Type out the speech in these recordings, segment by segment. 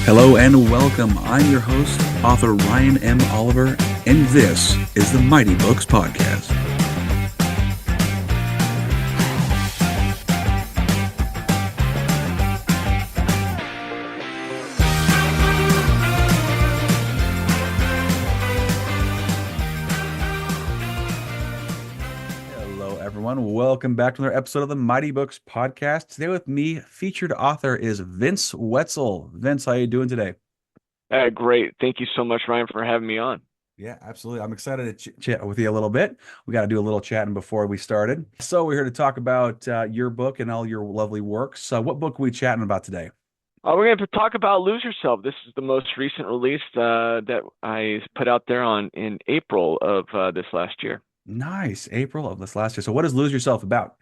Hello and welcome. I'm your host, author Ryan M. Oliver, and this is the Mighty Books Podcast. Hello, everyone. Welcome back to another episode of the Mighty Books Podcast. Today with me, featured author is Vince Wetzel. Vince, how are you doing today? Great. Thank you so much, Ryan, for having me on. Yeah, absolutely. I'm excited to chat with you a little bit. We got to do a little chatting before we started. So we're here to talk about your book and all your lovely works. So what book are we chatting about today? We're going to talk about Lose Yourself. This is the most recent release that I put out there in April of this last year. Nice. April of this last year. So what is Lose Yourself about?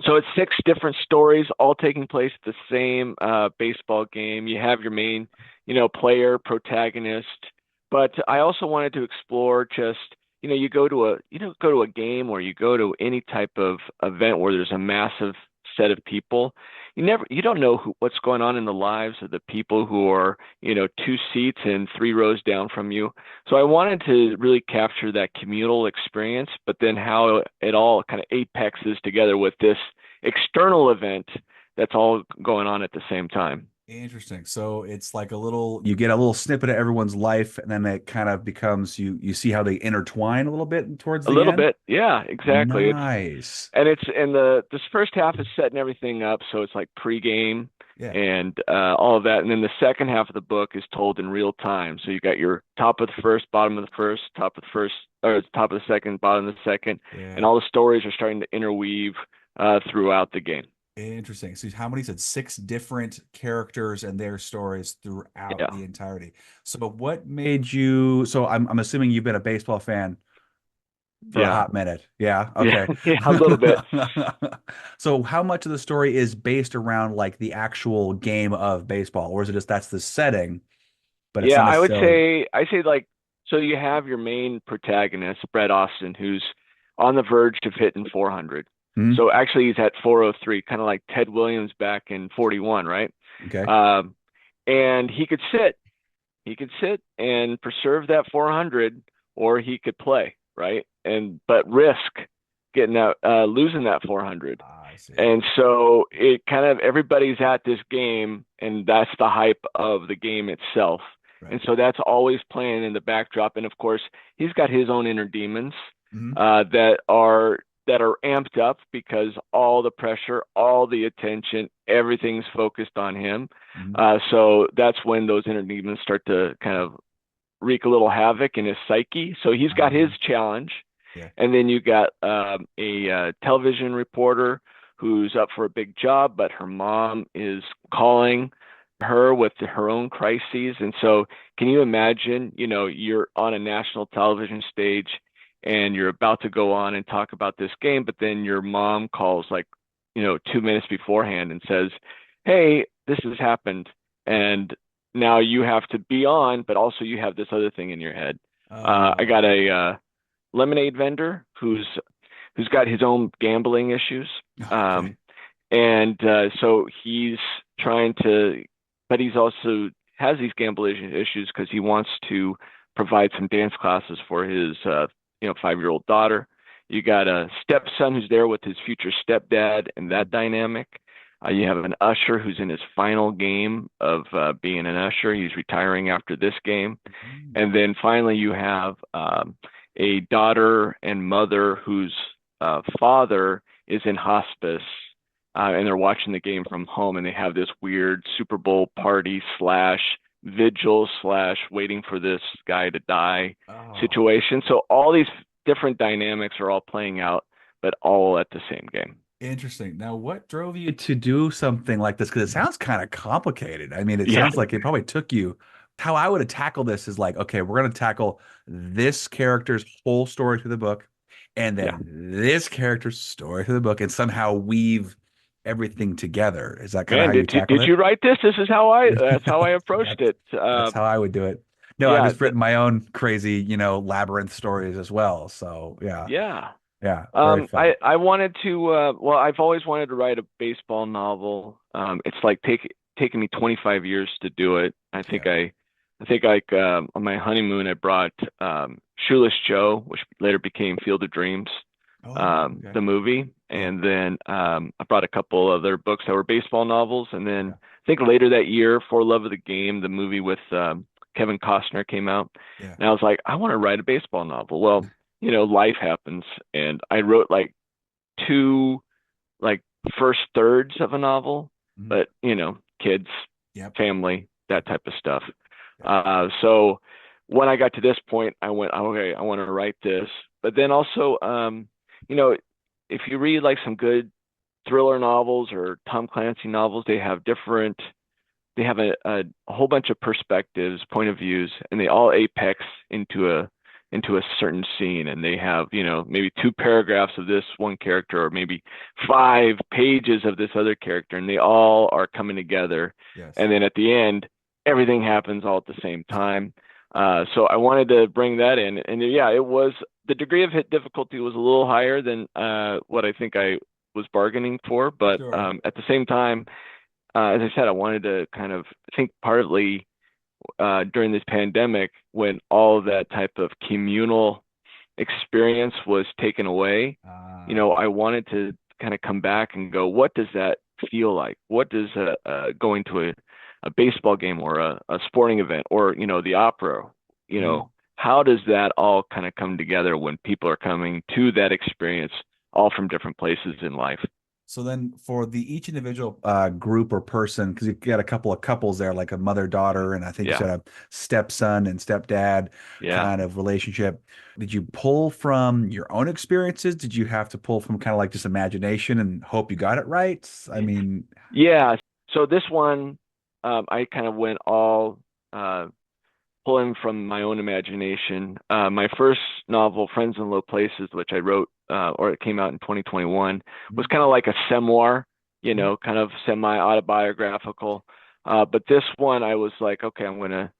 So it's 6 different stories, all taking place at the same baseball game. You have your main, player, protagonist, but I also wanted to explore just, you go to a game or you go to any type of event where there's a massive set of people. You don't know what's going on in the lives of the people who are, 2 seats and 3 rows down from you. So I wanted to really capture that communal experience, but then how it all kind of apexes together with this external event that's all going on at the same time. Interesting. So it's like you get a little snippet of everyone's life, and then it kind of becomes, you see how they intertwine a little bit towards A the little end. bit. Yeah, exactly. Nice. This first half is setting everything up. So it's like pregame Yeah. and all of that. And then the second half of the book is told in real time. So you got your top of the first, bottom of the first, top of the first, or top of the second, bottom of the second. Yeah. And all the stories are starting to interweave throughout the game. Interesting. So how many said 6 different characters and their stories throughout Yeah. the entirety. So what made you, so I'm assuming you've been a baseball fan for a Yeah. hot minute. Yeah. Yeah. Okay. Yeah, a little bit. So how much of the story is based around like the actual game of baseball, or is it just that's the setting, but it's Yeah, not I would necessarily. say like, so you have your main protagonist, Brett Austin, who's on the verge of hitting 400. Hmm? So actually he's at 403, kind of like Ted Williams back in 41, right? Okay. Um, and he could sit and preserve that 400, or he could play, right? But risk losing that 400. I see. And so it kind of, everybody's at this game, and that's the hype of the game itself. Right. And so that's always playing in the backdrop. And of course, he's got his own inner demons Mhm. that are amped up because all the pressure, all the attention, everything's focused on him. Mhm. So that's when those inner demons start to kind of wreak a little havoc in his psyche. So he's got his challenge. Yeah. And then you got a television reporter who's up for a big job, but her mom is calling her with her own crises. And so can you imagine, you're on a national television stage and you're about to go on and talk about this game, but then your mom calls 2 minutes beforehand and says, hey, this has happened. And now you have to be on, but also you have this other thing in your head. I got a lemonade vendor who's got his own gambling issues. Okay. And so he's trying to, but he's also has these gambling issues because he wants to provide some dance classes for his 5-year-old daughter. You got a stepson who's there with his future stepdad and that dynamic. You have an usher who's in his final game of being an usher. He's retiring after this game. And then finally you have a daughter and mother whose father is in hospice, and they're watching the game from home, and they have this weird Super Bowl party / vigil / waiting for this guy to die situation. So all these different dynamics are all playing out, but all at the same game. Interesting. Now, what drove you to do something like this? Because it sounds kind of complicated. I mean, it Yeah. sounds like it probably took you. How I would have tackled this is like, okay, we're going to tackle this character's whole story through the book, and then this character's story through the book, and somehow weave everything together. Is that kind of Man, how you tackled did it? you write this? That's how I approached it. That's how I would do it. No, I've Yeah, just written my own crazy, labyrinth stories as well. So yeah, yeah. yeah, very fun. I wanted to well, I've always wanted to write a baseball novel. It's like taking me 25 years to do it. Yeah. I think like on my honeymoon I brought Shoeless Joe, which later became Field of Dreams, Oh, okay. the movie, Yeah, and then I brought a couple other books that were baseball novels, and then yeah, I think later that year, For Love of the Game, the movie with Kevin Costner came out, yeah. and I was like, I want to write a baseball novel. Well, life happens, and I wrote like two like first thirds of a novel, Mhm. but kids, Yep, family, yep, that type of stuff. yep. So when I got to this point, I went, okay, I want to write this. But then also, you know, if you read like some good thriller novels or Tom Clancy novels, they have a whole bunch of perspectives, point of views, and they all apex into a certain scene. And they have, maybe two paragraphs of this one character, or maybe 5 pages of this other character, and they all are coming together. Yes. And then at the end, everything happens all at the same time. So I wanted to bring that in, and yeah, it was the degree of hit difficulty was a little higher than what I think I was bargaining for, but Sure. at the same time, as I said, I wanted to kind of think partly during this pandemic when all of that type of communal experience was taken away. Uh, I wanted to kind of come back and go, what does that feel like? What does going to a baseball game or a sporting event or, the opera, mm. how does that all kind of come together when people are coming to that experience all from different places in life? So then for the each individual group or person, because you got a couple of couples there, like a mother-daughter, and I think you Yeah. said a stepson and stepdad Yeah. kind of relationship. Did you pull from your own experiences? Did you have to pull from kind of like just imagination and hope you got it right? I mean, Yeah. So this one, I kind of went all uh, pulling from my own imagination. My first novel, Friends in Low Places, which I wrote, or it came out in 2021, was mm, kind of like a memoir, mm, kind of semi-autobiographical. But this one, I was like, okay, I'm gonna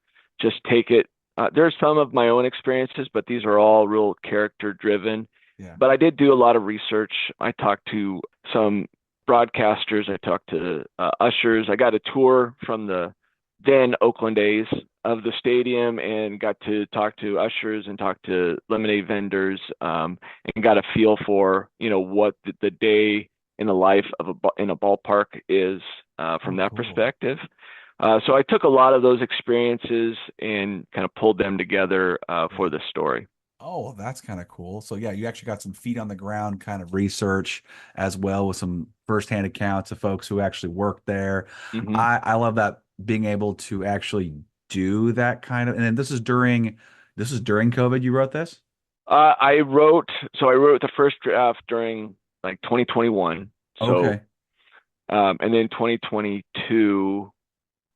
just take it. There's some of my own experiences, but these are all real character driven. yeah. But I did do a lot of research. I talked to some broadcasters. I talked to ushers. I got a tour from the then Oakland A's of the stadium and got to talk to ushers and talk to lemonade vendors, and got a feel for what the day in the life of in a ballpark is from Oh, that cool. perspective. So I took a lot of those experiences and kind of pulled them together for Yeah. this story. Oh, well, that's kind of cool. So yeah, you actually got some feet on the ground kind of research as well with some firsthand accounts of folks who actually worked there. Hmm. I love that being able to actually do that kind of, and then this is during COVID you wrote this? I wrote the first draft during like 2021. So, Okay. and then 2022,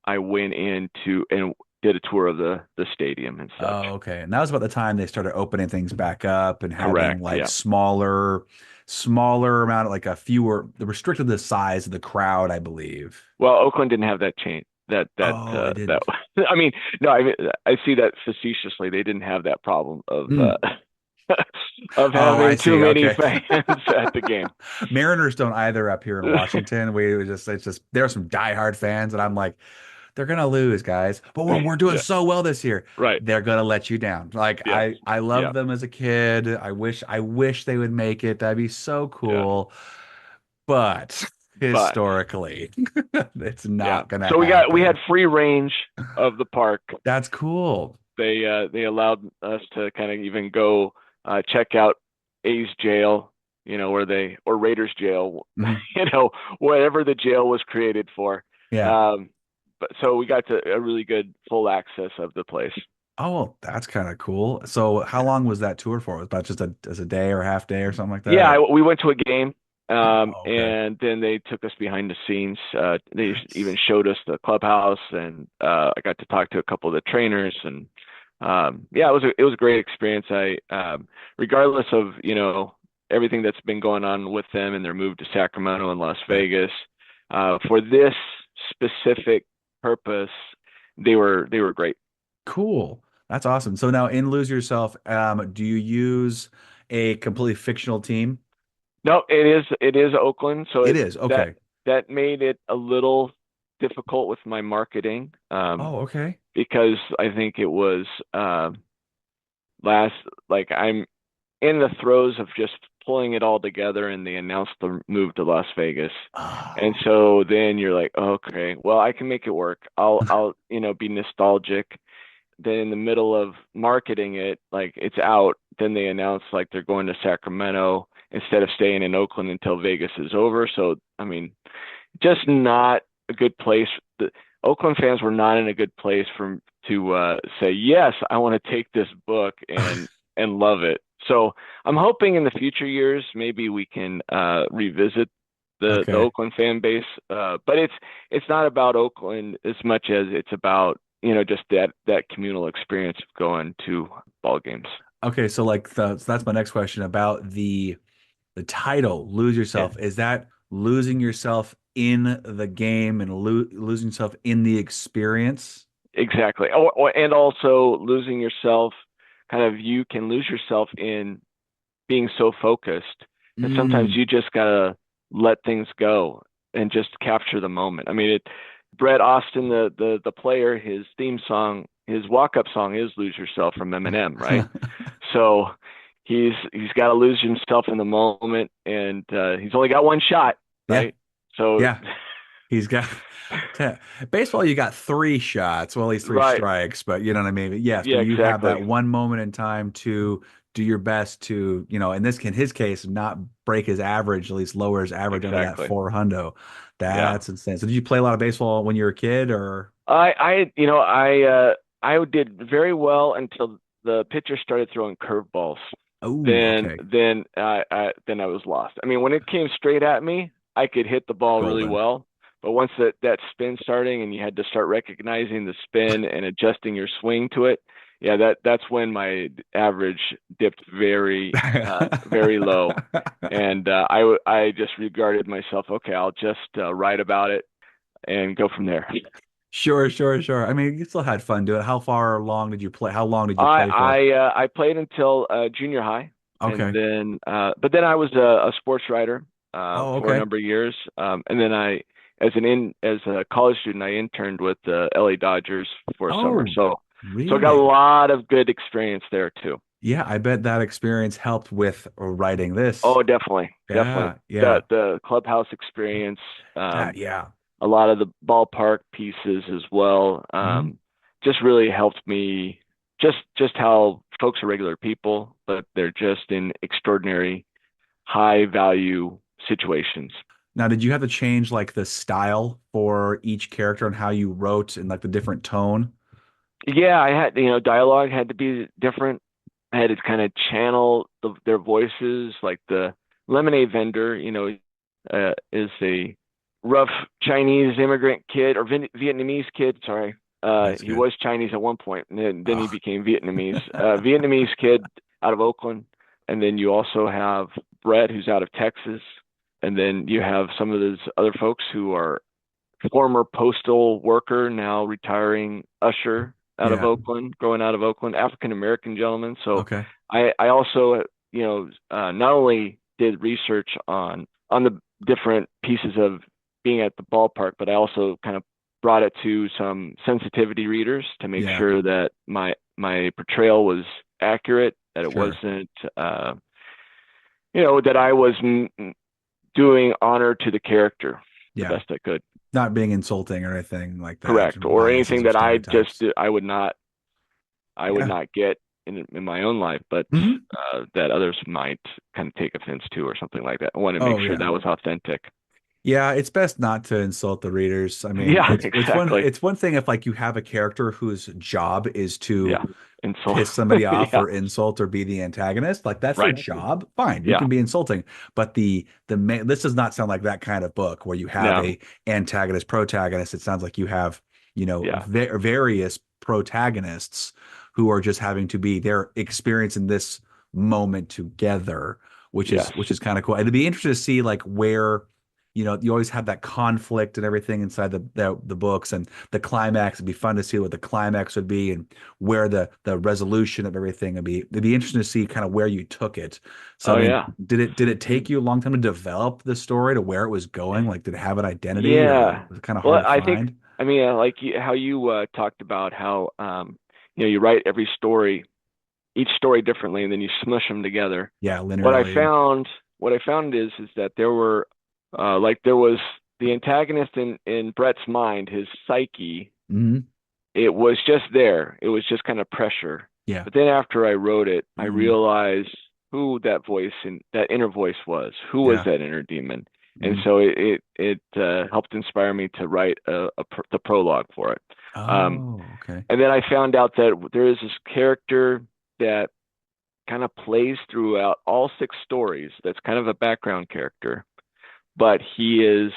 I went into and did a tour of the stadium and such. Oh, okay. And that was about the time they started opening things back up and having Correct. like Yeah. smaller amount of like a fewer, they restricted the size of the crowd, I believe. Well, Oakland didn't have that chain. Oh, they That. didn't. I mean, no, I see that facetiously. They didn't have that problem of Mm. of Oh, I having too see. many Okay. fans at the game. Mariners don't either up here in Washington. It's just there are some diehard fans, and I'm like, they're gonna lose, guys. But we're doing Yeah. so well this year. Right. They're gonna let you down. Like Yes. I Yeah. loved them as a kid. I wish they would make it. That'd be so Yeah. cool. But But historically, it's yeah. not gonna So we had happen. free range of the park. That's cool. They allowed us to kind of even go check out A's jail, or Raiders jail, Mhm. whatever the jail was created for. Yeah. Um, but so we got to a really good full access of the place. Oh, well, that's kind of cool. So, how long was that tour for? Was it about just as a day or half day or something like that? Yeah, Or we went to a game, oh, okay. and then they took us behind the scenes. They even Nice. showed us the clubhouse, and I got to talk to a couple of the trainers, and yeah, it was a great experience. Regardless of everything that's been going on with them and their move to Sacramento and Las Yeah. Vegas, for this specific purpose, they were great. Cool. That's awesome. So now in Lose Yourself, do you use a completely fictional team? No, it is Oakland, so It it is. that Okay. that made it a little difficult with my marketing, Oh, okay. because I think it was last like I'm in the throes of just pulling it all together, and they announced the move to Las Vegas. And Oh. so then you're like, okay, well, I can make it work. I'll be nostalgic. Then in the middle of marketing it, like it's out, then they announce like they're going to Sacramento instead of staying in Oakland until Vegas is over. So, I mean, just not a good place. The Oakland fans were not in a good place for to say, yes, I want to take this book and love it. So I'm hoping in the future years maybe we can revisit the Okay. Oakland fan base. But it's not about Oakland as much as it's about just that communal experience of going to ball games. Okay. So like so that's my next question about the title, Lose Yeah. Yourself. Is that losing yourself in the game and losing yourself in the experience? Exactly. And also losing yourself, kind of you can lose yourself in being so focused that sometimes Mm. you just gotta let things go and just capture the moment. I mean, Brett Austin, the player, his theme song, his walk up song is "Lose Yourself" from Eminem, right? So he's got to lose himself in the moment, and he's only got one shot, Yeah. right? So Yeah. He's got baseball, you got three shots, well, at least three right, strikes, but you know what I mean? Yes, but yeah, you have exactly, that one moment in time to do your best to, in his case, not break his average, at least lower his average under that exactly, four hundo. yeah. That's insane. So did you play a lot of baseball when you were a kid or? I did very well until the pitcher started throwing curveballs. Oh, Then okay. then I was lost. I mean, when it came straight at me, I could hit the ball really Golden. well. But once that spin starting and you had to start recognizing the spin and adjusting your swing to it, yeah, that's when my average dipped very low. And I just regarded myself, okay, I'll just write about it and go from there. Sure, sure, sure. I mean, you still had fun doing it. How far long did you play? How long did you I play for? I played until junior high, and Okay. then but then I was a sports writer Oh, for a okay. number of years, and then as a college student I interned with the LA Dodgers for a summer. Oh, So I got a really? lot of good experience there too. Yeah, I bet that experience helped with writing this. Oh, definitely, definitely. Yeah, yeah. The clubhouse experience, That, yeah. a lot of the ballpark pieces as well, Mhm. just really helped me. Just how folks are regular people, but they're just in extraordinary high value situations. Now, did you have to change like the style for each character and how you wrote and like the different tone? Yeah, I had, dialogue had to be different. I had to kind of channel their voices, like the lemonade vendor, is a rough Chinese immigrant kid or Vietnamese kid. Sorry. That's He good. was Chinese at one point, and then he Oh, became Vietnamese. Vietnamese kid out of Oakland. And then you also have Brett, who's out of Texas. And then you have some of those other folks who are former postal worker, now retiring usher out of yeah. Oakland, growing out of Oakland, African American gentleman. So Okay. I also, not only did research on the different pieces of being at the ballpark, but I also kind of brought it to some sensitivity readers to make Yeah, sure that my portrayal was accurate, that it sure. wasn't, that I was doing honor to to the character the Yeah. best I could. Not being insulting or anything like that, or Correct. Or biases anything or that stereotypes. I would Yeah. not get in my own life, but Hmm. that others might kind of take offense to or something like that. I want to make Oh, sure yeah. that was authentic. Yeah, it's best not to insult the readers. I mean, Yeah, it's one exactly. it's one thing if like you have a character whose job is to Yeah. And so piss somebody off yeah, or insult or be the antagonist, like that's their right. job. Fine, you Yeah. can be insulting, but the main, this does not sound like that kind of book where you have No. a antagonist protagonist. It sounds like you have, Yeah. various protagonists who are just having to be they're experiencing this moment together, which is Yes. kind of cool. And it'd be interesting to see like where you always have that conflict and everything inside the books, and the climax. It'd be fun to see what the climax would be and where the resolution of everything would be. It'd be interesting to see kind of where you took it. So I Oh mean, yeah. did it take you a long time to develop the story to where it was going? Like, did it have an identity, or Yeah. was it kind of hard Well, to I think, find? I mean, like how you talked about how, you write every story, each story differently, and then you smush them together. Yeah, What I linearly. found, what I found is that there were, there was the antagonist in Brett's mind, his psyche. Hmm. It was just there. It was just kind of pressure. Yeah. But then after I wrote it, I Mm, realized who that voice and that inner voice was. Who was yeah. that inner demon? And Mm. so it helped inspire me to write the prologue for it. Um, Oh, okay. and then I found out that there is this character that kind of plays throughout all six stories. That's kind of a background character, but he is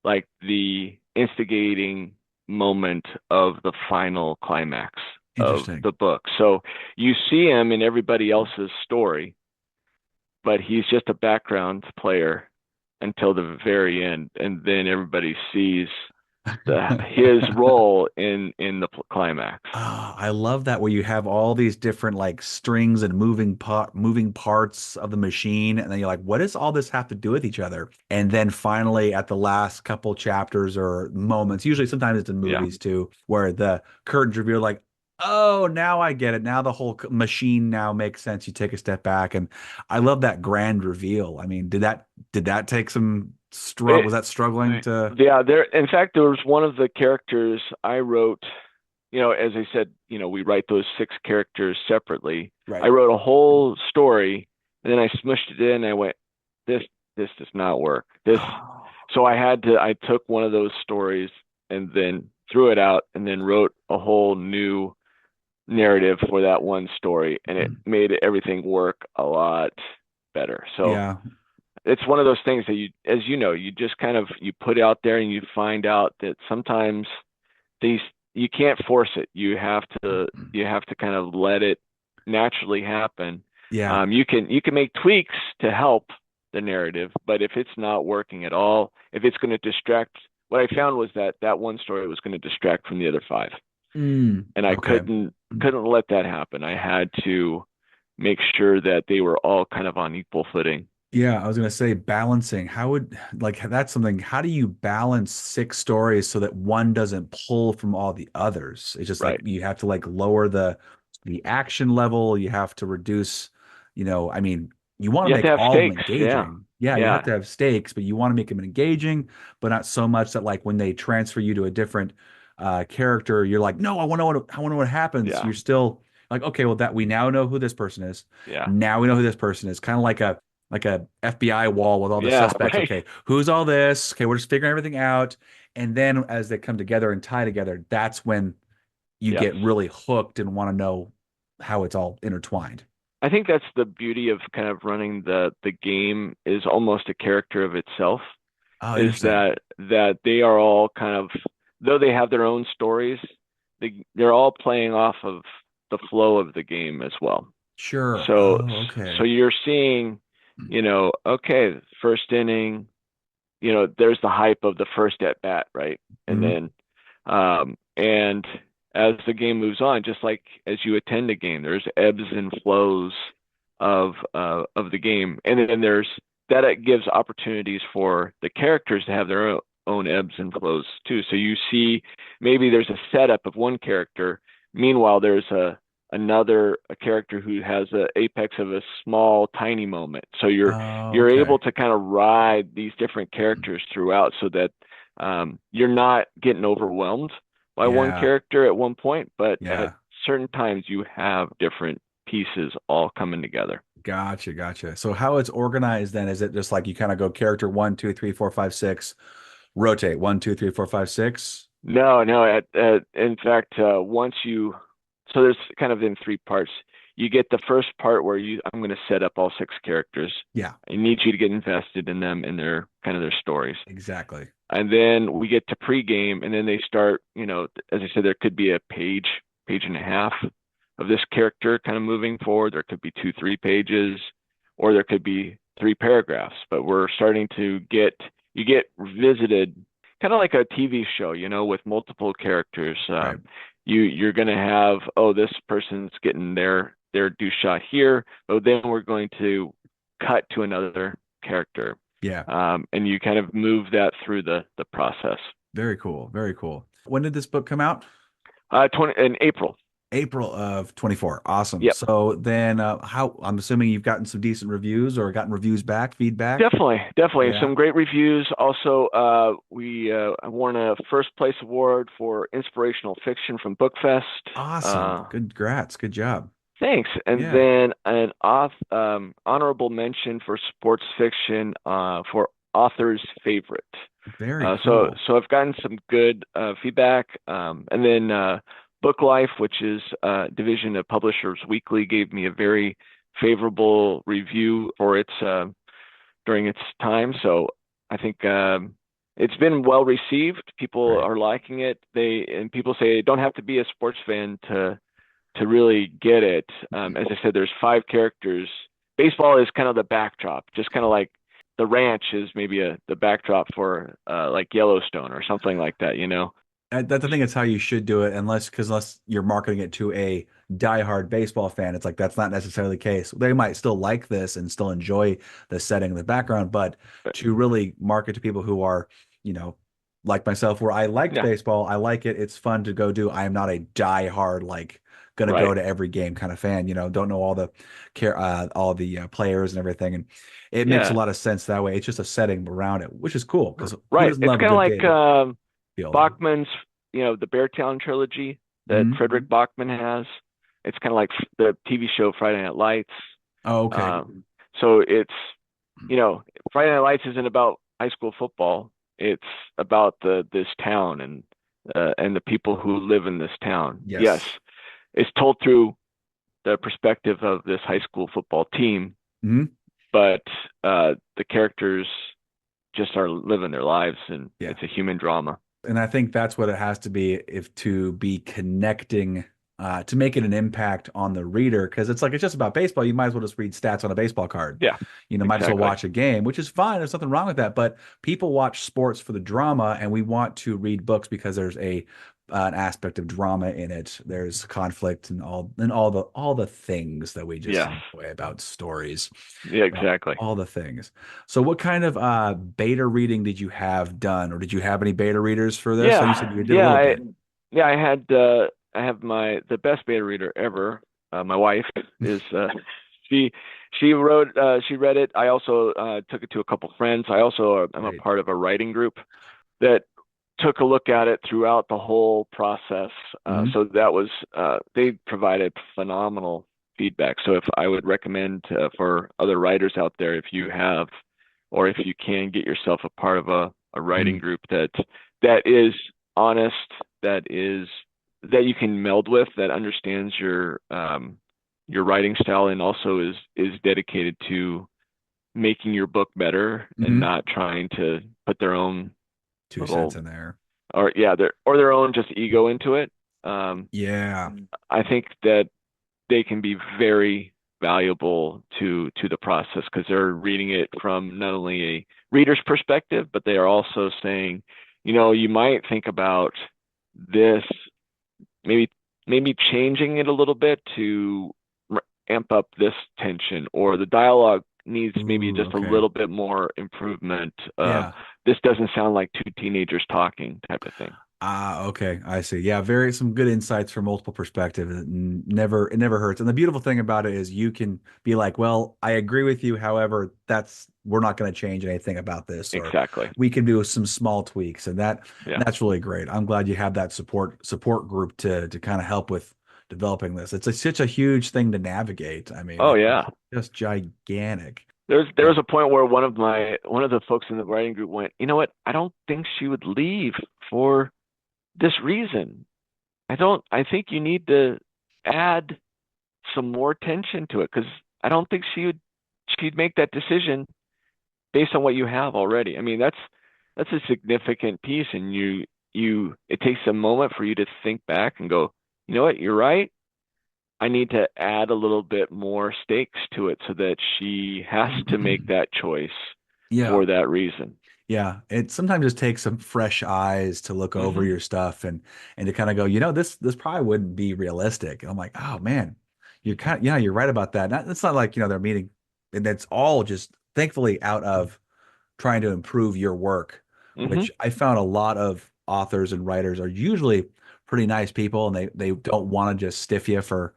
like the instigating moment of the final climax of Interesting. the book. So you see him in everybody else's story, but he's just a background player until the very end, and then everybody sees his role in the climax. Ah, I love that where you have all these different like strings and moving parts of the machine, and then you're like, what does all this have to do with each other? And then finally, at the last couple chapters or moments, usually sometimes it's in Yeah. movies too, where the curtains reveal, like, oh, now I get it. Now the whole machine now makes sense. You take a step back, and I love that grand reveal. I mean, did that take some struggle? It, Was that struggling to? yeah, there. In fact, there was one of the characters I wrote. As I said, we write those six characters separately. I Right. wrote a whole story, and then I smushed it in. And I went, this this does not work. Oh. So I took one of those stories and then threw it out, and then wrote a whole new narrative for that one story, and it made everything work a lot better. So Yeah. it's one of those things that as you know, you just kind of you put out there, and you find out that sometimes these you can't force it. You have to kind of let it naturally happen. Yeah. You can make tweaks to help the narrative, but if it's not working at all, if it's going to distract, what I found was that that one story was going to distract from the other five, and I Okay. couldn't let that happen. I had to make sure that they were all kind of on equal footing. Yeah, I was gonna say balancing. How would like that's something. How do you balance six stories so that one doesn't pull from all the others? It's just like Right. you have to like lower the action level. You have to reduce, I mean, you want to You have make to have all of them stakes. Yeah. engaging. Yeah, you have Yeah. to have stakes, but you want to make them engaging, but not so much that like when they transfer you to a different character, you're like, no, I want to know what happens. Yeah. You're still like, okay, well that we now know who this person is. Yeah. Now we know who this person is. Kind of like a FBI wall with all the Yeah. suspects. Right. Okay, who's all this? Okay, we're just figuring everything out. And then as they come together and tie together, that's when you Yes. get really hooked and want to know how it's all intertwined. I think that's the beauty of kind of running the game is almost a character of itself, Oh, is interesting. that they are all kind of, though they have their own stories, they're all playing off of the flow of the game as well. Sure. So Oh, so okay. you're seeing, okay, first inning, there's the hype of the first at bat, right? And Hmm. then and as the game moves on, just like as you attend a game, there's ebbs and flows of the game, and then there's that it gives opportunities for the characters to have their own ebbs and flows too. So you see maybe there's a setup of one character, meanwhile there's a character who has the apex of a small tiny moment. So Oh, you're able okay. to kind of ride these different characters throughout, so that you're not getting overwhelmed by one Yeah. character at one point, but at Yeah. certain times you have different pieces all coming together. Gotcha. Gotcha. So how it's organized then, is it just like you kind of go character one, two, three, four, five, six, rotate one, two, three, four, five, six? No, no. In fact, so there's kind of in three parts. You get the first part where I'm going to set up all six characters. Yeah, I need you to get invested in them and their kind of their stories. exactly. And then we get to pregame, and then they start, as I said, there could be a page and a half of this character kind of moving forward. There could be two, 3 pages, or there could be 3 paragraphs. But we're starting to get you get visited kind of like a TV show, with multiple characters. Right. You're gonna have, oh, this person's getting their due shot here, but then we're going to cut to another character. Yeah. And you kind of move that through the process. Very cool. Very cool. When did this book come out? 20 in April. April of 24. Awesome. Yep. So then how I'm assuming you've gotten some decent reviews or gotten reviews back, feedback. Definitely. Yeah. Some great reviews. Also, we won a first place award for inspirational fiction from BookFest. Awesome. Good grats. Good job. Thanks. And Yeah. then an honorable mention for sports fiction for author's favorite. Very So cool. so I've gotten some good feedback. And then Book Life, which is a division of Publishers Weekly, gave me a very favorable review for its during its time. So I think it's been well received. People Right. are liking it. And people say you don't have to be a sports fan to really get it. As I said, there's five characters. Baseball is kind of the backdrop, just kind of like the ranch is maybe the backdrop for like Yellowstone or something like that. I think it's how you should do it, unless you're marketing it to a diehard baseball fan. It's like that's not necessarily the case. They might still like this and still enjoy the setting in the background, but to really market to people who are, you know, like myself, where I liked Yeah, baseball, I like it. It's fun to go do. I am not a diehard like gonna go right. to every game kind of fan. Don't know all the players and everything, and it makes a Yeah, lot of sense that way. It's just a setting around it, which is cool because who right. doesn't It's love a kind of good like field? Bachman's, the Beartown trilogy that Mhm. Frederick Bachman has. It's kind of like the TV show Friday Night Lights. Oh, okay. So it's, Friday Night Lights isn't about high school football. It's about this town and the people who live in this town. Yes, Yes. it's told through the perspective of this high school football team, Hmm. but the characters just are living their lives, and Yeah. it's a human drama. And I think that's what it has to be if to be connecting to make it an impact on the reader. Because it's like it's just about baseball. You might as well just read stats on a baseball card. Yeah, Might as well exactly. watch a game, which is fine. There's nothing wrong with that. But people watch sports for the drama, and we want to read books because there's an aspect of drama in it. There's conflict and all the things that we just Yes. enjoy about stories. Yeah, exactly. All the things. So what kind of beta reading did you have done, or did you have any beta readers for this? So you said Yeah, you did a yeah, little bit. I had I have the best beta reader ever. My wife is she she read it. I also took it to a couple friends. I also am a Great. part of a writing group that took a look at it throughout the whole process. Hmm. So that was they provided phenomenal feedback. So if I would recommend for other writers out there, if you have or if you can get yourself a part of a writing Hmm. group that is honest, that you can meld with, that understands your writing style, and also is dedicated to making your book better and Hmm. not trying to put their own 2 cents little in there. or yeah, their own just ego into it. Um, Yeah. I think that they can be very valuable to the process because they're reading it from not only a reader's perspective, but they are also saying, you might think about this, maybe maybe changing it a little bit to amp up this tension, or the dialogue needs maybe Ooh, just a okay. little bit more improvement. Yeah. This doesn't sound like two teenagers talking type of thing. Ah, okay. I see. Yeah, very some good insights from multiple perspectives. It never hurts. And the beautiful thing about it is you can be like, well, I agree with you. However, we're not going to change anything about this, or Exactly. we can do some small tweaks. And Yeah. that's really great. I'm glad you have that support group to kind of help with developing this. Such a huge thing to navigate. I mean, Oh it's yeah. just gigantic. There Yeah. was a point where one of the folks in the writing group went, you know what? I don't think she would leave for this reason. I think you need to add some more tension to it because I don't think she'd make that decision based on what you have already. I mean, that's a significant piece, and it takes a moment for you to think back and go, you know what? You're right. I need to add a little bit more stakes to it so that she has to make that choice Yeah. for that reason. Yeah, it sometimes just takes some fresh eyes to look over Hmm. your stuff and to kind of go, this probably wouldn't be realistic. And I'm like, oh man, yeah, you're right about that. It's not like, they're meeting, and that's all just thankfully out of trying to improve your work, Hmm. which I found a lot of authors and writers are usually pretty nice people and they don't want to just stiff you for,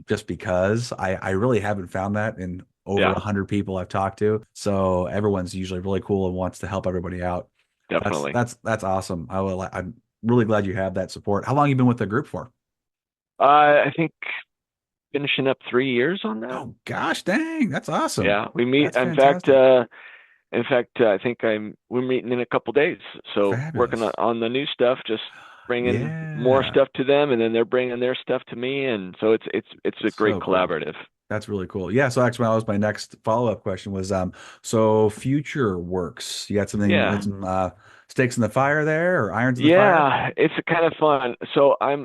just because. I really haven't found that in over Yeah, 100 people I've talked to. So everyone's usually really cool and wants to help everybody out. That's definitely. that's that's awesome. I'm really glad you have that support. How long you been with the group for? I think finishing up 3 years on that. Oh gosh, dang, that's awesome. Yeah, we meet. That's fantastic. In fact, I think we're meeting in a couple days. So working Fabulous. on the new stuff, just bringing more Yeah. stuff to them, and then they're bringing their stuff to me, and so it's a great So cool. collaborative. That's really cool. Yeah, so actually that was my next follow-up question was so future works. You got Yeah, some stakes in the fire there or irons in the fire? yeah, it's kind of fun. So I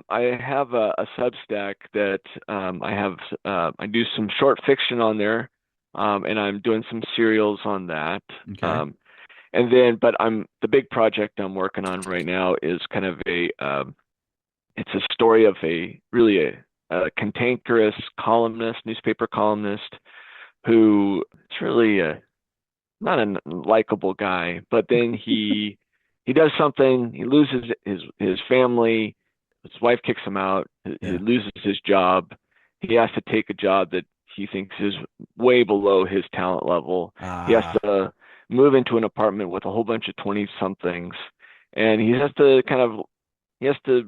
have a Substack that I do some short fiction on there, and I'm doing some serials on that. Okay. Um, and then, but the big project I'm working on right now is kind of it's a story of a cantankerous columnist, newspaper columnist, who is really not a likable guy, but then he does something, he loses his family, his wife kicks him out, he Yeah. loses his job, he has to take a job that he thinks is way below his talent level. He has Ah, to move into an apartment with a whole bunch of 20 somethings, and he has to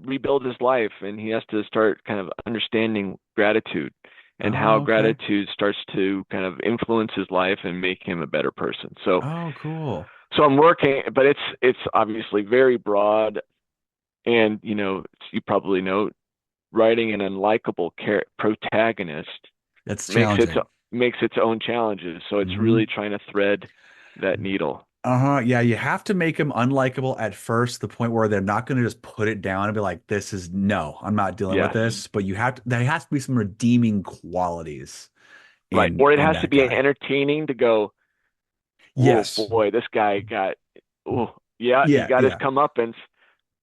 rebuild his life, and he has to start kind of understanding gratitude and how oh, okay. gratitude starts to kind of influence his life and make him a better person. Oh, cool. So I'm working, but it's obviously very broad, and you probably know writing an unlikable protagonist That's makes its challenging. makes its own challenges. So it's Hmm. really trying to thread that needle. Uh-huh. Yeah, you have to make them unlikable at first, the point where they're not going to just put it down and be like, this is no, I'm not dealing with Yes, this. But there has to be some redeeming qualities right. in Or it in has to that be guy. entertaining to go, whoa, Yes. boy, this guy got, oh, yeah, he Yeah, got his yeah. comeuppance.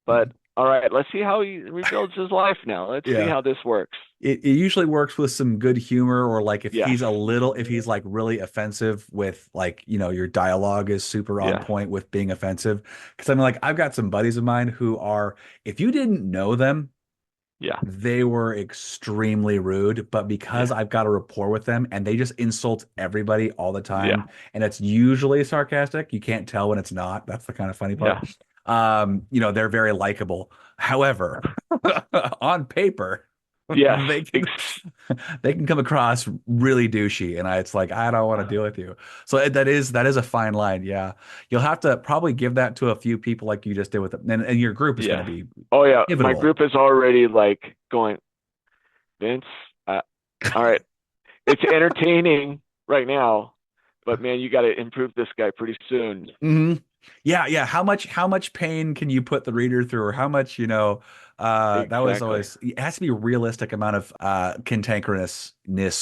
But all right, let's see how he rebuilds his life now. Let's see Yeah. how this works. It usually works with some good humor, or like Yes, if he's like really offensive with like, your dialogue is super on yes, point with being offensive. Because like, I've got some buddies of mine who are, if you didn't know them, yeah, they were extremely rude, but because yeah, I've got a rapport with them and they just insult everybody all the yeah, time, and it's usually sarcastic. You can't tell when it's not. That's the kind of funny yeah, part. They're very likable. However, on paper, yes, they can they can come across really douchey, and it's like I don't want to deal with you. So that is a fine line. Yeah, you'll have to probably give that to a few people like you just did with them, and your group is going to yes. be Oh yeah, my pivotal. group is already like going, Vince. Uh, all right, it's entertaining right now, but man, you got to improve this guy pretty soon. Hmm. Yeah, yeah. How much pain can you put the reader through, or how much, that was Exactly. always it has to be a realistic amount of cantankerousness,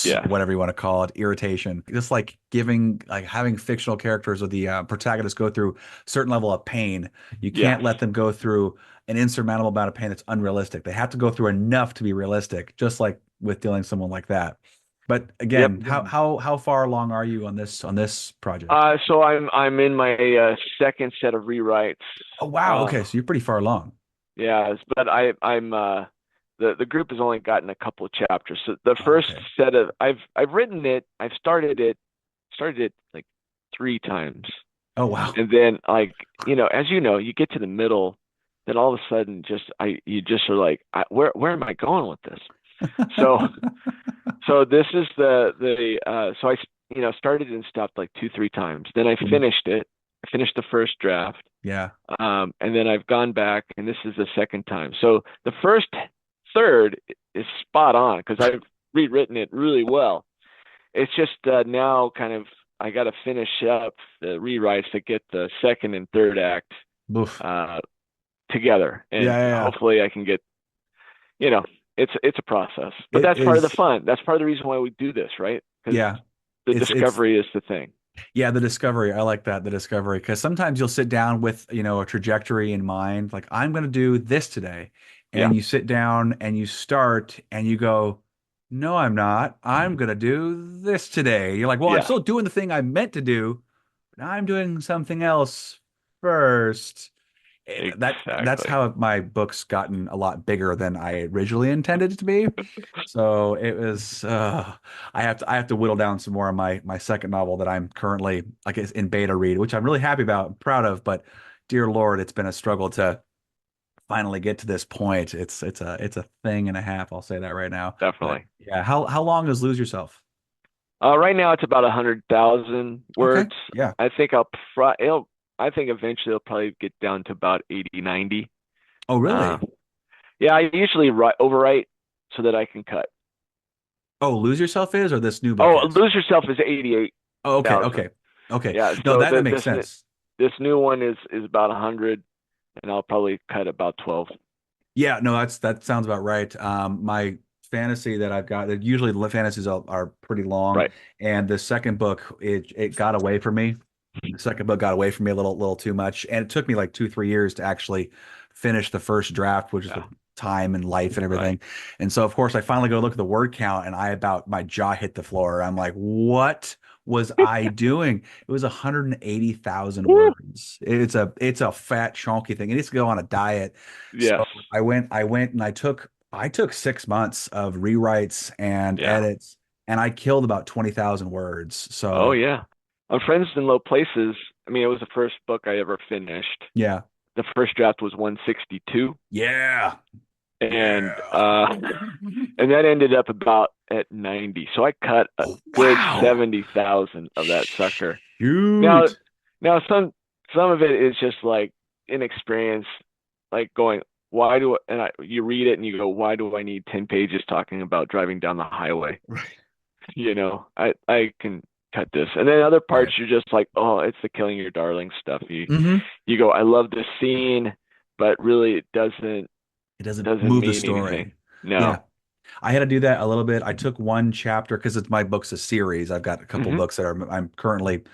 Yes. whatever you want to call it, irritation. Just like having fictional characters or the protagonist go through a certain level of pain. You can't Yes. let them go through an insurmountable amount of pain that's unrealistic. They have to go through enough to be realistic, just like with dealing with someone like that. But Yep. again, how far along are you on this project? So I'm in my second set of rewrites. Oh wow. Uh, Okay, so you're pretty far along. yeah, but I'm the group has only gotten a couple of chapters. So the Oh, first okay. set of I've written it. I've started it like 3 times, Oh wow. and then like as you know, you get to the middle, then all of a sudden you just are like, where am I going with this? So so this is the so I started and stopped like 2 3 times. Then I Mhm. finished it. I finished the first draft. Yeah. And then I've gone back, and this is the second time. So the first third is spot on because I've rewritten it really well. It's just now kind of I got to finish up the rewrites to get the second and third act Oof. uh, together, Yeah, and yeah, yeah. hopefully I can get you know it's a process, but It that's part of the is. fun. That's part of the reason why we do this, right? Because Yeah. the It's discovery is the thing. Yeah, the discovery. I like that, the discovery, because sometimes you'll sit down with, a trajectory in mind, like I'm going to do this today. Yeah, And you sit down and you start and you go, no, I'm not. I'm going to do this today. You're like, well, I'm yeah, still doing the thing I meant to do, but I'm doing something else first. That's exactly. how my book's gotten a lot bigger than I originally intended it to be. So it was I have to whittle down some more of my second novel that I'm currently like in beta read, which I'm really happy about, and proud of, but dear Lord, it's been a struggle to finally get to this point. It's a thing and a half, I'll say that right now. But Definitely. yeah, how long is Lose Yourself? Right now it's about 100,000 Okay. words. Yeah. I think I think eventually it'll probably get down to about 80, 90. Oh, Uh, really? yeah, I usually overwrite so that I can cut. Oh, Lose Yourself is, or this new book Oh, is? Lose Yourself is Oh, okay, 88,000. okay. Okay. Yeah, No, so that makes sense. this new one is about 100, and I'll probably cut about 12. Yeah, no, that sounds about right. My fantasy that I've got, usually the fantasies are pretty long, Right. and the second book it got away from me. The second book got away from me a little too much, and it took me like 2 3 years to actually finish the first draft, which is with Yeah. time and life and Right. everything. And so, of course, I finally go look at the word count, and I about my jaw hit the floor. I'm like, what was I doing? It was 180,000 Woo! words. It's a fat chunky thing. It needs to go on a diet. Yes. So I went and I took 6 months of rewrites and Yeah. edits, and I killed about 20,000 words. Oh So yeah. On Friends in Low Places, I mean, it was the first book I ever finished. yeah, The first draft was 162, yeah, and yeah. and that ended up about at 90. So I cut a Oh, good wow. 70,000 of that sucker. Now, Shoot. now some of it is just like inexperience, like going, why do I, and you read it and you go, why do I need 10 pages talking about driving down the highway? Right. I can cut this. And then other parts Right. you're just like, oh, it's the killing your darling stuff. Hmm. You go, I love this scene, but really it It doesn't doesn't move the mean anything. story. Yeah. No. I had to do that a little bit. I took one chapter because it's my book's a series. I've got a couple Hmm. books that I'm currently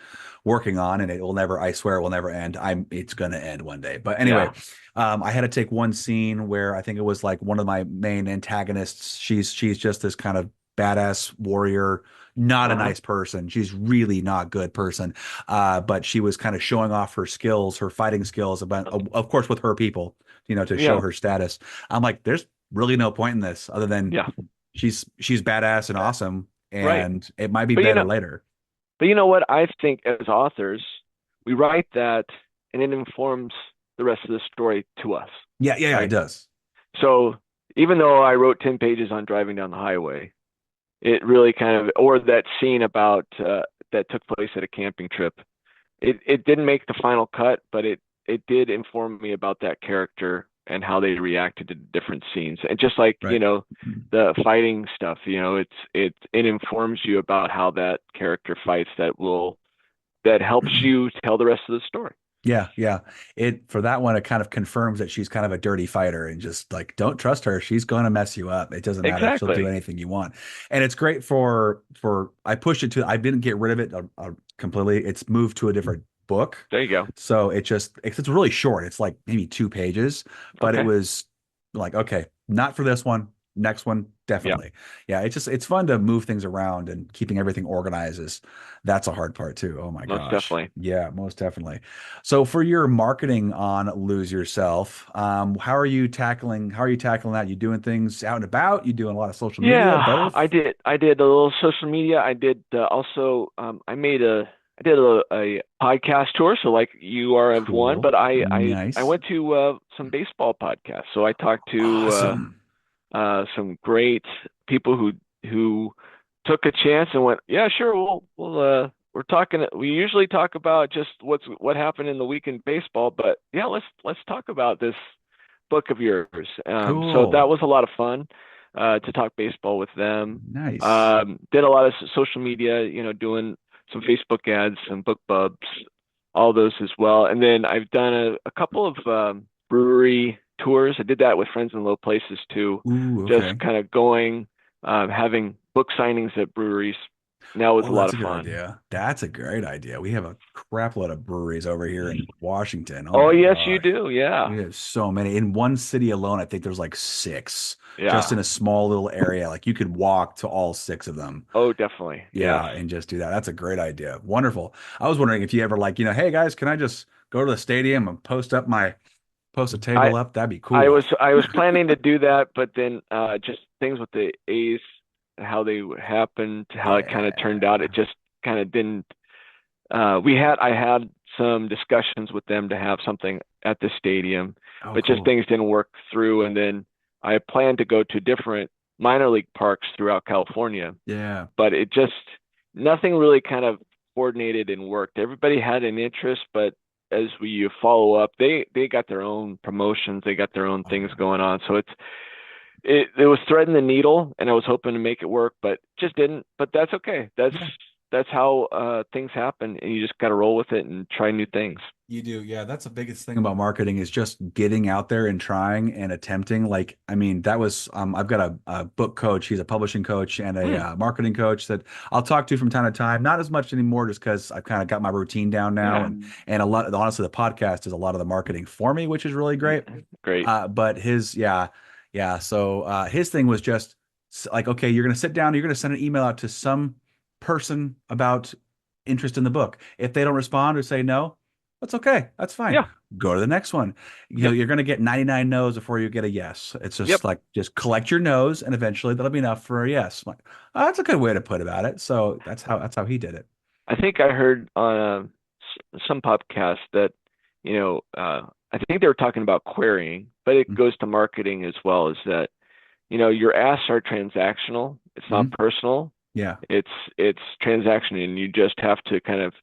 working on, and it will never. I swear, it will never end. It's gonna end one day. But anyway, Yeah. I had to take one scene where I think it was like one of my main antagonists. She's just this kind of badass warrior, not a Uh-huh. nice person. She's really not good person. But she was kind of showing off her skills, her fighting skills, about of course with her people, to show Yeah. her status. I'm like, there's really no point in this other than Yeah. she's badass and awesome, Right. and it might be But better later. you know what? I think as authors, we write that and it informs the rest of the story to us, Yeah, yeah, yeah, it right? does. So even though I wrote 10 pages on driving down the highway, it really kind of, or that scene about that took place at a camping trip, it didn't make the final cut, but it did inform me about that character and how they reacted to different scenes. And just like, Right. the fighting stuff, it informs you about how that character fights that helps you tell the rest of the story. Yeah, yeah. It for that one, it kind of confirms that she's kind of a dirty fighter and just like don't trust her. She's going to mess you up. It doesn't matter. She'll do Exactly. anything you want. And it's great for I pushed it to I didn't get rid of it completely. It's moved to a different book. There you go. So it's really short. It's like maybe 2 pages, but it Okay. was like, okay, not for this one. Next one, Yeah, definitely. Yeah, it's fun to move things around and keeping everything organized that's a hard part too. Oh my most gosh. definitely. Yeah, most definitely. So for your marketing on Lose Yourself, how are you tackling that? You doing things out and about? You doing a lot of social media, Yeah, I both? did. I did a little social media. I did also. I did a podcast tour. So like you are of one, Cool. but I Nice. went to some baseball podcasts. So I talked to Awesome. some great people who took a chance and went, yeah, sure, we're talking. We usually talk about just what happened in the week in baseball, but yeah, let's talk about this book of yours. So that Cool. was a lot of fun to talk baseball with them. Nice. Did a lot of social media, doing some Facebook ads, some book bubs, all those as well. And then I've done a couple of brewery tours. I did that with friends in low places too, Ooh, just okay. kind of going, having book signings at breweries. That was a Oh, lot that's of a good fun. idea. That's a great idea. We have a crap load of breweries over here in Washington. Oh Oh, my yes, you gosh. do. Yeah. We have so many. In one city alone, I think there's like six just Yeah. in a small little area. Like you could walk to all six of them. Oh, definitely. Yes. Yeah, and just do that. That's a great idea. Wonderful. I was wondering if you ever like, hey guys, can I just go to the stadium and post a I table up? That'd be I cool. was I was planning to do that, but then just things with the A's, how they happened, how it kind of turned out, it Yeah. just kind of didn't. I had some discussions with them to have something at the stadium, Oh, but just cool. things didn't work through. And then I planned to go to different minor league parks throughout California, Yeah. but it just nothing really kind of coordinated and worked. Everybody had an interest, but as we follow up, they got their own promotions, they got their own Oh things yeah. going on. So it was threading the needle, and I was hoping to make it work, but just didn't. But that's okay. Yeah. That's how things happen, and you just got to roll with it and try new things. You do, yeah. That's the biggest thing about marketing is just getting out there and trying and attempting. Like, I mean, that was I've got a book coach. He's a publishing coach and a Hmm. marketing coach that I'll talk to from time to time. Not as much anymore, just because I've kind of got my routine down now, Yeah. and a lot. Honestly, the podcast is a lot of the marketing for me, which is really great. Great. But his, yeah, yeah. So his thing was just like, okay, you're gonna sit down, you're gonna send an email out to some person about interest in the book. If they don't respond or say no, that's okay. That's fine. Yeah. Go to the next one. Yep. You're going to get 99 no's before you get a yes. It's Yep. just like, just collect your no's and eventually that'll be enough for a yes. I'm like, oh, that's a good way to put about it. So that's how he did it. I think I heard on some podcast that, I think they were talking about querying, but it goes to marketing as well, is that, your asks are transactional. It's not Mm-hmm. personal. Yeah. It's transactional, and you just have to kind of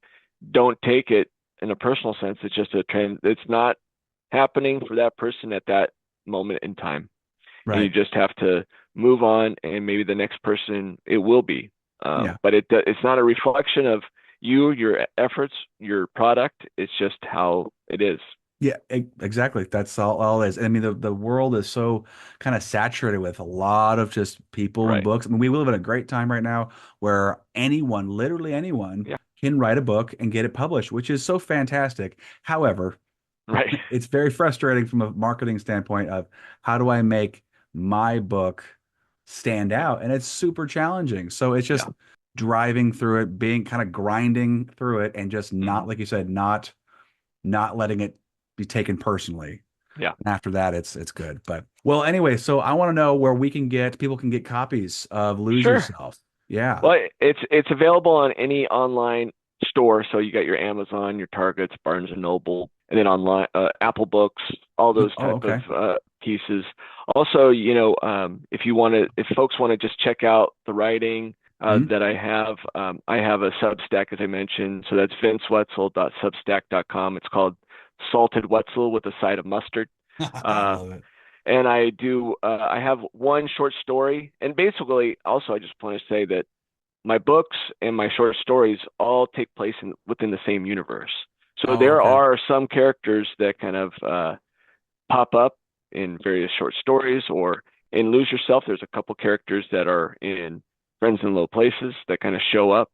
don't take it in a personal sense. It's just it's not happening for that person at that moment in time. And you Right. just have to move on, and maybe the next person it will be. Yeah. But it's not a reflection of you, your efforts, your product. It's just how it is. Yeah, exactly. That's all it is. I mean, the world is so kind of saturated with a lot of just people and Right. books. I mean, we live in a great time right now where anyone, literally anyone, Yeah. can write a book and get it published, which is so fantastic. However, Right. it's very frustrating from a marketing standpoint of how do I make my book stand out? And it's super challenging. So it's just Yeah. driving through it, being kind of grinding through it, and just Hmm. not, like you said, not letting it be taken personally. Yeah. And after that, it's good. But well, anyway, so I want to know where people can get copies of Lose Sure. Yourself. Yeah. Well, it's available on any online store. So you got your Amazon, your Targets, Barnes and Noble, and then online, Apple Books, all those Oh, type of okay. pieces. Also, if folks want to just check out the writing Mhm. that I have a Substack, as I mentioned. So that's vincewetzel.substack.com. It's called Salted Wetzel with a side of mustard. I Uh, love it. and I have one short story. And basically, also, I just want to say that my books and my short stories all take place within the same universe. So Oh, there okay. are some characters that kind of pop up in various short stories, or in Lose Yourself, there's a couple characters that are in Friends in Low Places that kind of show up.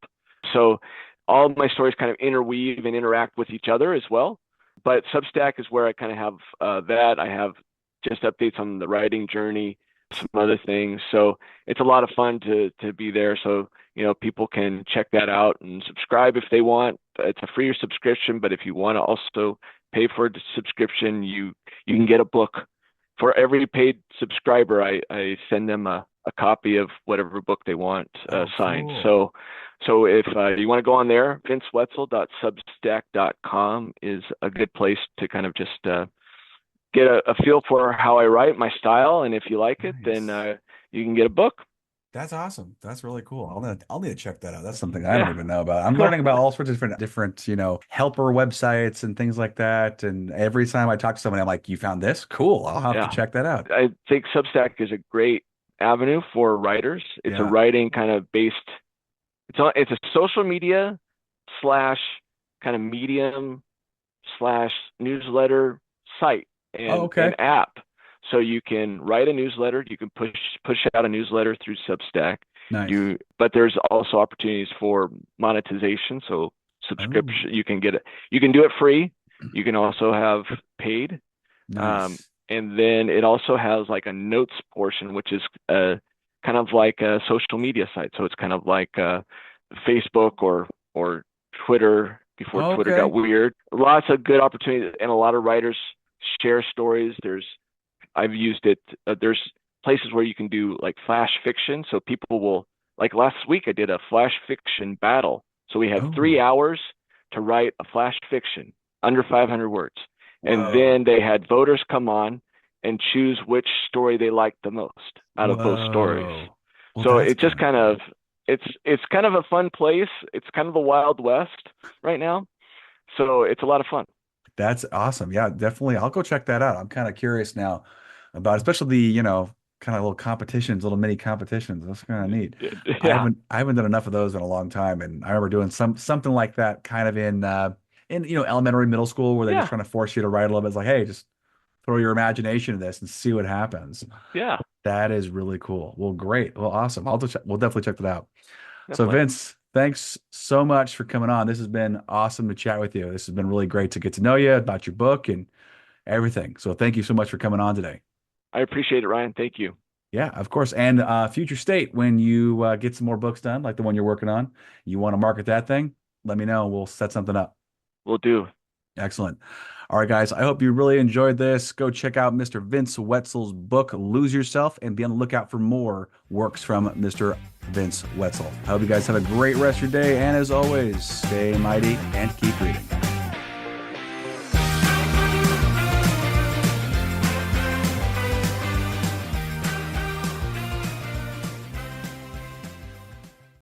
So all of my stories kind of interweave and interact with each other as well. But Substack is where I kind of have that. I have just updates on the writing journey, some other things. So it's a lot of fun to be there. So people can check that out and subscribe if they want. It's a free subscription, but if you want to also pay for a subscription, you can get a book. For every paid subscriber, I send them a copy of whatever book they want Oh, signed. cool. So if you want to go on there, vincewetzel.substack.com is a good place to kind of just get a feel for how I write, my style, and if you like it, then Nice. you can get a book. That's awesome. That's really cool. I'll need to check that out. That's something I don't Yeah. even know about. I'm learning about all sorts of different, helper websites and things like that. And every time I talk to somebody, I'm like, "You found this? Cool. I'll have to Yeah. check that out." I think Substack is a great avenue for writers. It's a Yeah. writing kind of based. It's a social media slash kind of medium slash newsletter site Oh, and an okay. app. So you can write a newsletter. You can push out a newsletter through Substack. Nice. But there's also opportunities for monetization. So Oh, subscription, you can do it free. You can also have paid. nice. And then it also has like a notes portion, which is kind of like a social media site. So it's kind of like Facebook or Twitter before Twitter got Okay. weird. Lots of good opportunities, and a lot of writers share stories. I've used it. There's places where you can do like flash fiction. So people will, like last week, I did a flash fiction battle. So we had Oh, 3 hours to write a flash fiction under 500 words. And whoa. then they had voters come on and choose which story they liked the most out of those stories. Whoa. Well, So that's it just kind of kind of cool. it's kind of a fun place. It's kind of the Wild West right now. So it's a lot of fun. That's awesome. Yeah, definitely. I'll go check that out. I'm kind of curious now about, especially the, kind of little competitions, little mini competitions. That's kind of neat. Yeah. I haven't done enough of those in a long time, and I remember doing something like that kind of in elementary, middle school, where they're just Yeah. trying to force you to write a little bit. It's like, hey, just throw your imagination in this and see what happens. Yeah. That is really cool. Well, great. Well, awesome. We'll definitely check that out. So Definitely. Vince, thanks so much for coming on. This has been awesome to chat with you. This has been really great to get to know you about your book and everything. So thank you so much for coming on today. I appreciate it, Ryan. Thank you. Yeah, of course. And future state, when you get some more books done, like the one you're working on, you want to market that thing, let me know. We'll set something up. Will do. Excellent. All right, guys. I hope you really enjoyed this. Go check out Mr. Vince Wetzel's book, Lose Yourself, and be on the lookout for more works from Mr. Vince Wetzel. I hope you guys have a great rest of your day. And as always, stay mighty and keep reading.